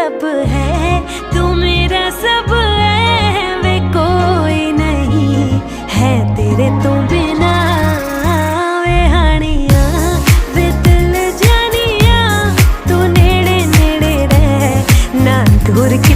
रब है, तू मेरा सब है, वे कोई नहीं है तेरे तो बिना। वे हानिया वे दिल जानिया, तू नेड़े नेड़े रह ना दूर कि